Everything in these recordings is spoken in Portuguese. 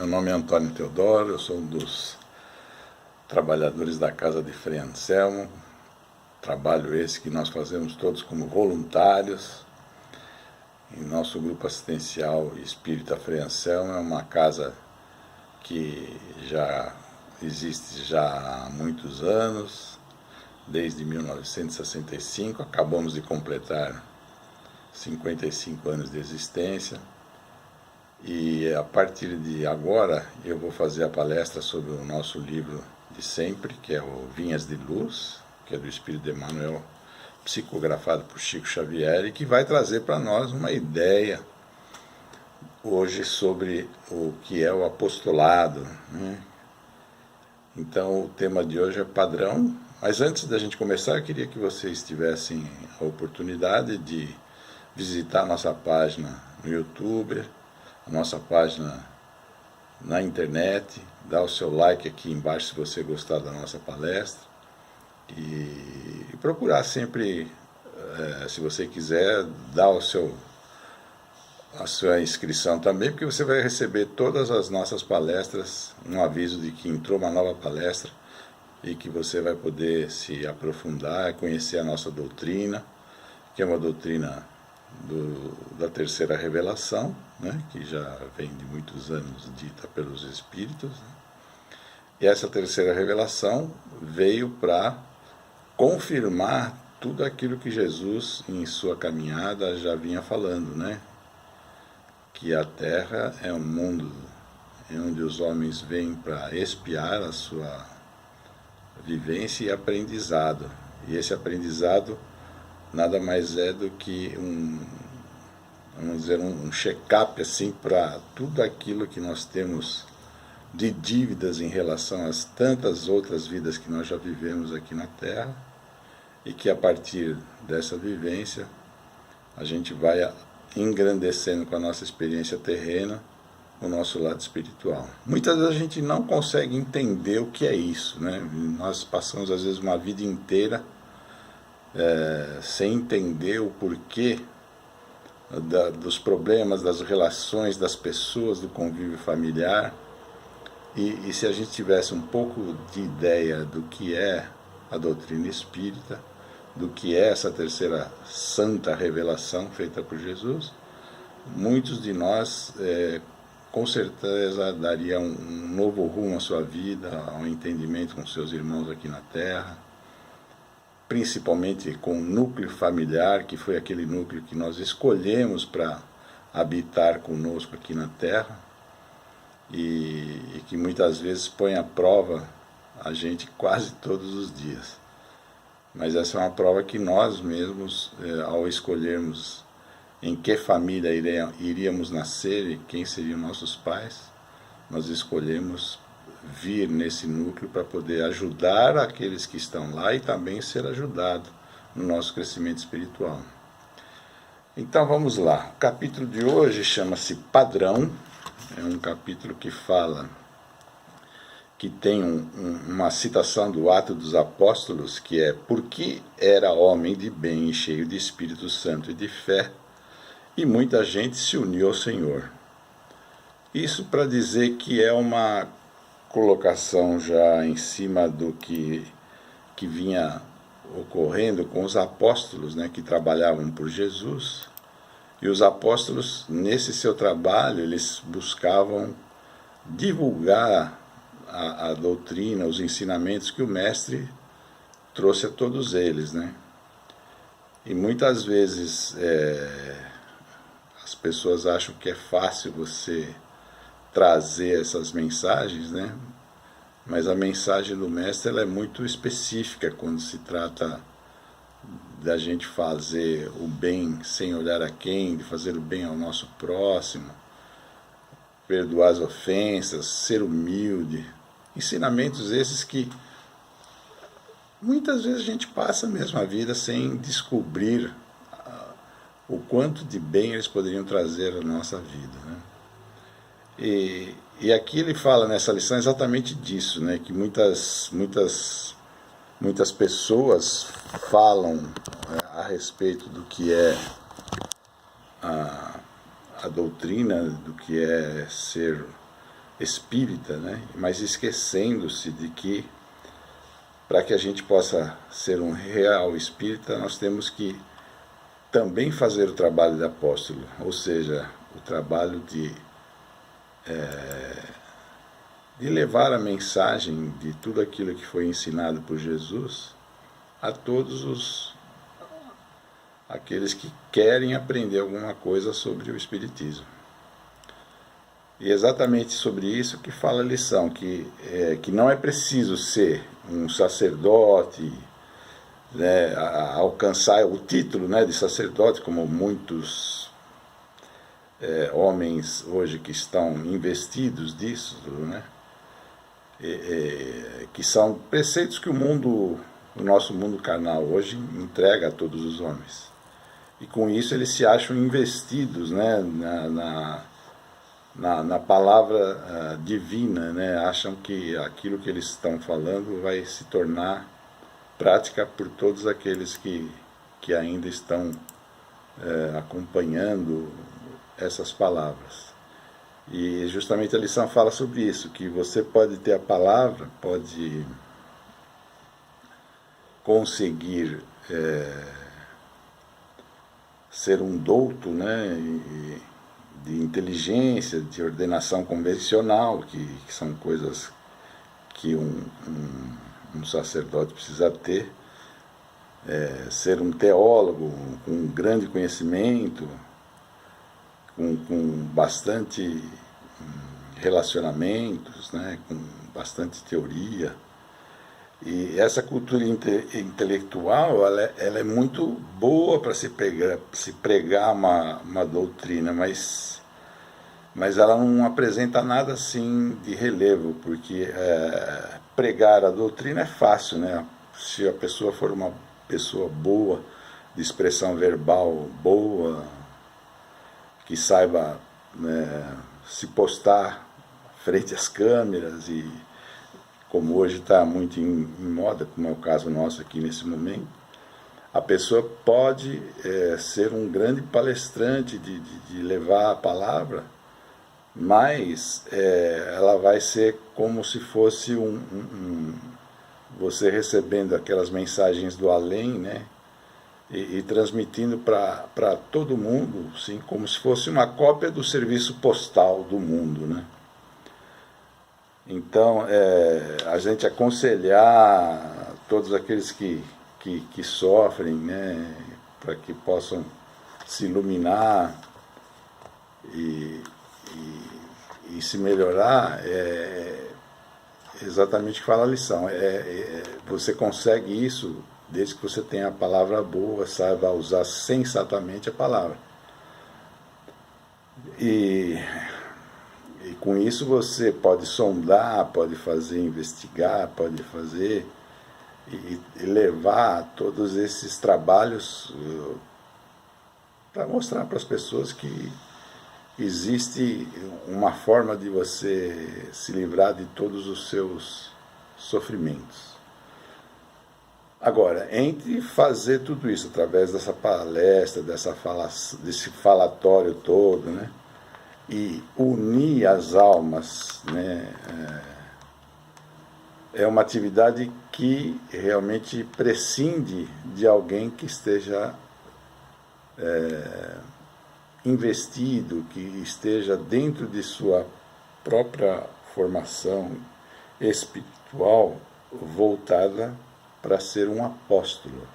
Meu nome é Antônio Teodoro, eu sou um dos trabalhadores da Casa de Frei Anselmo. Trabalho esse que nós fazemos todos como voluntários. Em nosso grupo assistencial Espírita Frei Anselmo é uma casa que já existe já há muitos anos, desde 1965, acabamos de completar 55 anos de existência. E a partir de agora eu vou fazer a palestra sobre o nosso livro de sempre, que é o Vinhas de Luz, que é do Espírito de Emmanuel, psicografado por Chico Xavier, e que vai trazer para nós uma ideia hoje sobre o que é o apostolado, né? Então o tema de hoje é padrão, mas antes da gente começar eu queria que vocês tivessem a oportunidade de visitar a nossa página no YouTube, a nossa página na internet, dar o seu like aqui embaixo se você gostar da nossa palestra e procurar sempre, se você quiser, dar a sua inscrição também, porque você vai receber todas as nossas palestras, um aviso de que entrou uma nova palestra e que você vai poder se aprofundar, conhecer a nossa doutrina, que é uma doutrina da terceira revelação, né, que já vem de muitos anos dita pelos Espíritos, né? E essa terceira revelação veio para confirmar tudo aquilo que Jesus, em sua caminhada, já vinha falando, né? Que a Terra é um mundo onde os homens vêm para expiar a sua vivência e aprendizado. E esse aprendizado nada mais é do que um check-up assim, para tudo aquilo que nós temos de dívidas em relação às tantas outras vidas que nós já vivemos aqui na Terra, e que a partir dessa vivência a gente vai engrandecendo com a nossa experiência terrena o nosso lado espiritual. Muitas vezes a gente não consegue entender o que é isso, né? Nós passamos às vezes uma vida inteira sem entender o porquê dos problemas, das relações das pessoas, do convívio familiar. E se a gente tivesse um pouco de ideia do que é a doutrina espírita, do que é essa terceira santa revelação feita por Jesus, muitos de nós com certeza daria um novo rumo à sua vida, ao entendimento com seus irmãos aqui na Terra, principalmente com o núcleo familiar, que foi aquele núcleo que nós escolhemos para habitar conosco aqui na Terra, e que muitas vezes põe à prova a gente quase todos os dias. Mas essa é uma prova que nós mesmos, ao escolhermos em que família iríamos nascer e quem seriam nossos pais, nós escolhemos vir nesse núcleo para poder ajudar aqueles que estão lá e também ser ajudado no nosso crescimento espiritual. Então vamos lá, o capítulo de hoje chama-se Padrão, é um capítulo que fala, que tem uma citação do Atos dos Apóstolos, que é: porque era homem de bem e cheio de Espírito Santo e de fé, e muita gente se uniu ao Senhor. Isso para dizer que é uma colocação já em cima do que vinha ocorrendo com os apóstolos, né, que trabalhavam por Jesus. E os apóstolos, nesse seu trabalho, eles buscavam divulgar a doutrina, os ensinamentos que o Mestre trouxe a todos eles, né? E muitas vezes as pessoas acham que é fácil você trazer essas mensagens, né? Mas a mensagem do Mestre ela é muito específica quando se trata da gente fazer o bem sem olhar a quem, de fazer o bem ao nosso próximo, perdoar as ofensas, ser humilde. Ensinamentos esses que muitas vezes a gente passa mesmo a vida sem descobrir o quanto de bem eles poderiam trazer à nossa vida, né? E aqui ele fala nessa lição exatamente disso, né? Que muitas pessoas falam a respeito do que é a doutrina, do que é ser espírita, né? Mas esquecendo-se de que, para que a gente possa ser um real espírita, nós temos que também fazer o trabalho de apóstolo, ou seja, o trabalho de levar a mensagem de tudo aquilo que foi ensinado por Jesus a todos aqueles que querem aprender alguma coisa sobre o Espiritismo. E é exatamente sobre isso que fala a lição, que não é preciso ser um sacerdote, né, alcançar o título, né, de sacerdote, como muitos homens hoje que estão investidos disso, né, que são preceitos que o nosso mundo carnal hoje entrega a todos os homens. E com isso eles se acham investidos, né, na palavra divina, né, acham que aquilo que eles estão falando vai se tornar prática por todos aqueles que ainda estão acompanhando essas palavras. E justamente a lição fala sobre isso, que você pode ter a palavra, pode conseguir ser um douto, né, de inteligência, de ordenação convencional, que são coisas que um sacerdote precisa ter, ser um teólogo com grande conhecimento, com bastante relacionamentos, né, com bastante teoria. E essa cultura intelectual ela é muito boa para se pregar uma doutrina, mas ela não apresenta nada assim de relevo, porque pregar a doutrina é fácil, né? Se a pessoa for uma pessoa boa, de expressão verbal boa, que saiba, né, se postar frente às câmeras, e como hoje está muito em moda, como é o caso nosso aqui nesse momento, a pessoa pode ser um grande palestrante de levar a palavra, mas ela vai ser como se fosse você recebendo aquelas mensagens do além, né, e transmitindo para todo mundo, sim, como se fosse uma cópia do serviço postal do mundo, né? Então, a gente aconselhar todos aqueles que sofrem, né, para que possam se iluminar e se melhorar, exatamente o que fala a lição. Você consegue isso desde que você tenha a palavra boa, saiba usar sensatamente a palavra. E com isso você pode sondar, pode investigar, pode fazer e levar todos esses trabalhos para mostrar para as pessoas que existe uma forma de você se livrar de todos os seus sofrimentos. Agora, entre fazer tudo isso através dessa palestra, desse falatório todo, né, e unir as almas, né, é uma atividade que realmente prescinde de alguém que esteja investido, que esteja dentro de sua própria formação espiritual voltada para ser um apóstolo.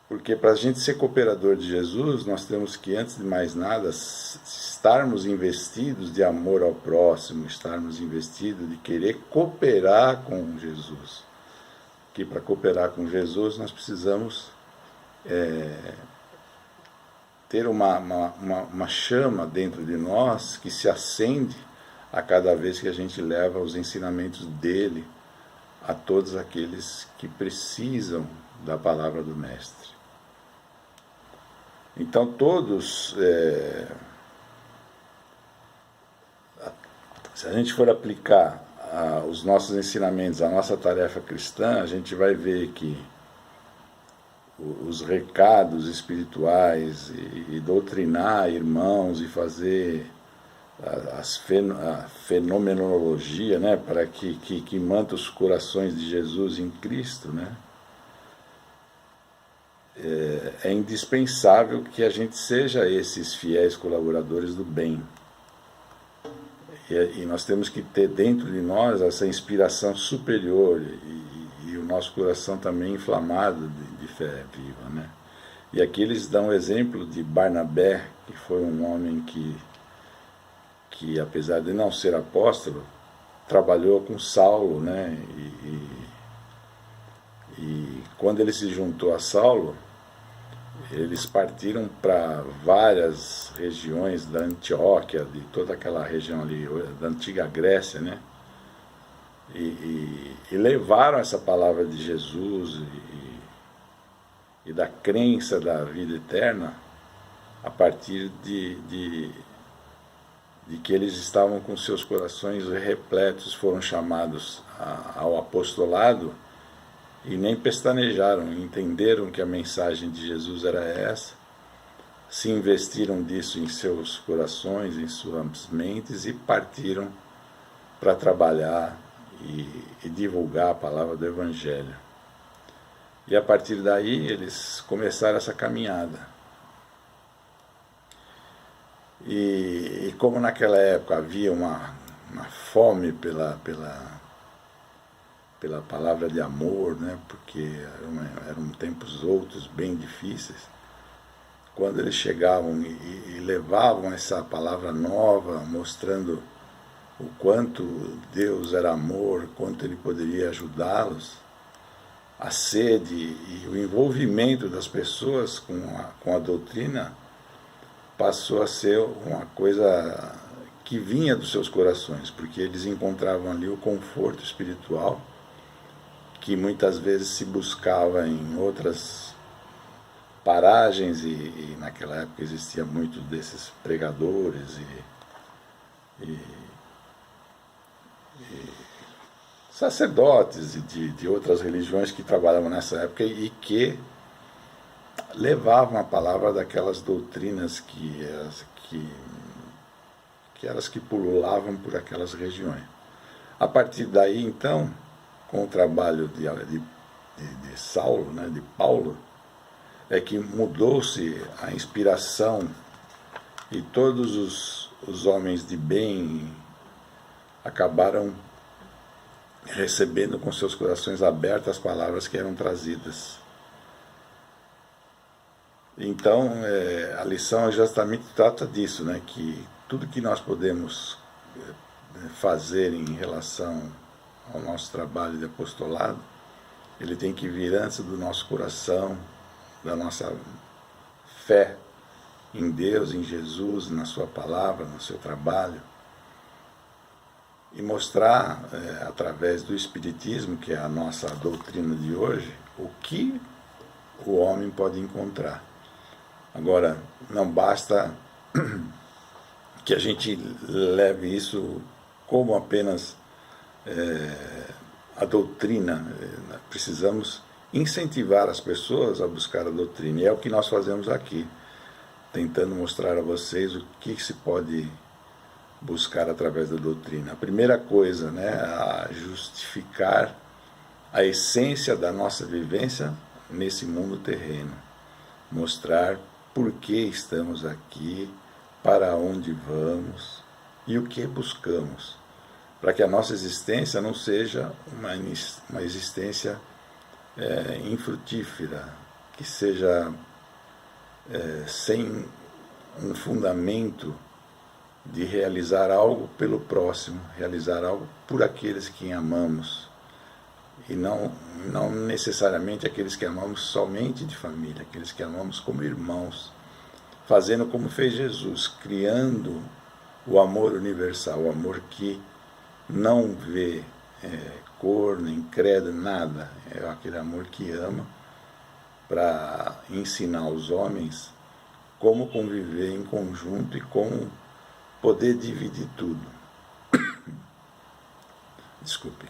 Porque para a gente ser cooperador de Jesus, nós temos que, antes de mais nada, estarmos investidos de amor ao próximo, estarmos investidos de querer cooperar com Jesus. Que para cooperar com Jesus nós precisamos ter uma chama dentro de nós que se acende a cada vez que a gente leva os ensinamentos dele a todos aqueles que precisam da palavra do Mestre. Então todos, se a gente for aplicar os nossos ensinamentos, a nossa tarefa cristã, a gente vai ver que os recados espirituais e doutrinar irmãos e fazer a fenomenologia, né, para que manta os corações de Jesus em Cristo, né, é indispensável que a gente seja esses fiéis colaboradores do bem. E nós temos que ter dentro de nós essa inspiração superior e o nosso coração também inflamado de fé viva, né? E aqui eles dão o exemplo de Barnabé, que foi um homem que apesar de não ser apóstolo, trabalhou com Saulo, né? E quando ele se juntou a Saulo, eles partiram para várias regiões da Antioquia, de toda aquela região ali, da antiga Grécia, né? E levaram essa palavra de Jesus e da crença da vida eterna a partir de que eles estavam com seus corações repletos, foram chamados ao apostolado e nem pestanejaram, entenderam que a mensagem de Jesus era essa, se investiram disso em seus corações, em suas mentes e partiram para trabalhar e divulgar a palavra do Evangelho. E a partir daí eles começaram essa caminhada. E como naquela época havia uma fome pela palavra de amor, né? Porque eram tempos outros bem difíceis, quando eles chegavam e levavam essa palavra nova, mostrando o quanto Deus era amor, quanto Ele poderia ajudá-los, a sede e o envolvimento das pessoas com a doutrina passou a ser uma coisa que vinha dos seus corações, porque eles encontravam ali o conforto espiritual que muitas vezes se buscava em outras paragens, e naquela época existia muito desses pregadores e sacerdotes de outras religiões que trabalhavam nessa época e que levavam a palavra daquelas doutrinas que pululavam por aquelas regiões. A partir daí, então, com o trabalho de Saulo, né, de Paulo, é que mudou-se a inspiração e todos os homens de bem acabaram recebendo com seus corações abertos as palavras que eram trazidas. Então, a lição justamente trata disso, né, que tudo que nós podemos fazer em relação ao nosso trabalho de apostolado, ele tem que vir antes do nosso coração, da nossa fé em Deus, em Jesus, na sua palavra, no seu trabalho, e mostrar, através do Espiritismo, que é a nossa doutrina de hoje, o que o homem pode encontrar. Agora, não basta que a gente leve isso como apenas a doutrina. Precisamos incentivar as pessoas a buscar a doutrina, e é o que nós fazemos aqui, tentando mostrar a vocês o que se pode buscar através da doutrina. A primeira coisa, né, a justificar a essência da nossa vivência nesse mundo terreno, mostrar por que estamos aqui, para onde vamos e o que buscamos, para que a nossa existência não seja uma existência infrutífera, que seja sem um fundamento de realizar algo pelo próximo, realizar algo por aqueles que amamos, e não necessariamente aqueles que amamos somente de família, aqueles que amamos como irmãos, fazendo como fez Jesus, criando o amor universal, o amor que não vê cor, nem credo, nada, é aquele amor que ama, para ensinar aos homens como conviver em conjunto e como poder dividir tudo. Desculpem.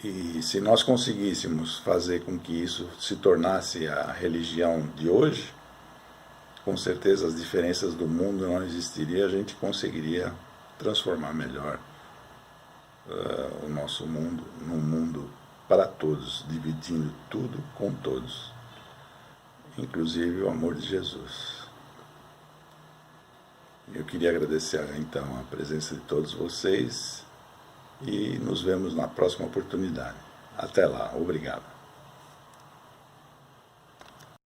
E se nós conseguíssemos fazer com que isso se tornasse a religião de hoje, com certeza as diferenças do mundo não existiriam, a gente conseguiria transformar melhor o nosso mundo num mundo para todos, dividindo tudo com todos, inclusive o amor de Jesus. Eu queria agradecer então a presença de todos vocês e nos vemos na próxima oportunidade. Até lá, obrigado.